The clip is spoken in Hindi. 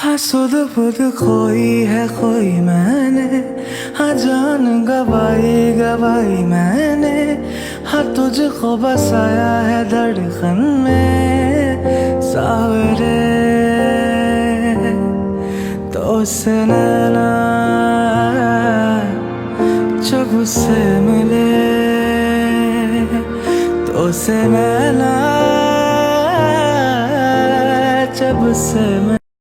हाँ सुध बुध खोई है खोई मैंने, हाँ जान गवाई गवाई मैंने, हाँ तुझको बसाया है धड़कन में सावरे। तो से नैना जब उससे मिले, तो से नैना जब उससे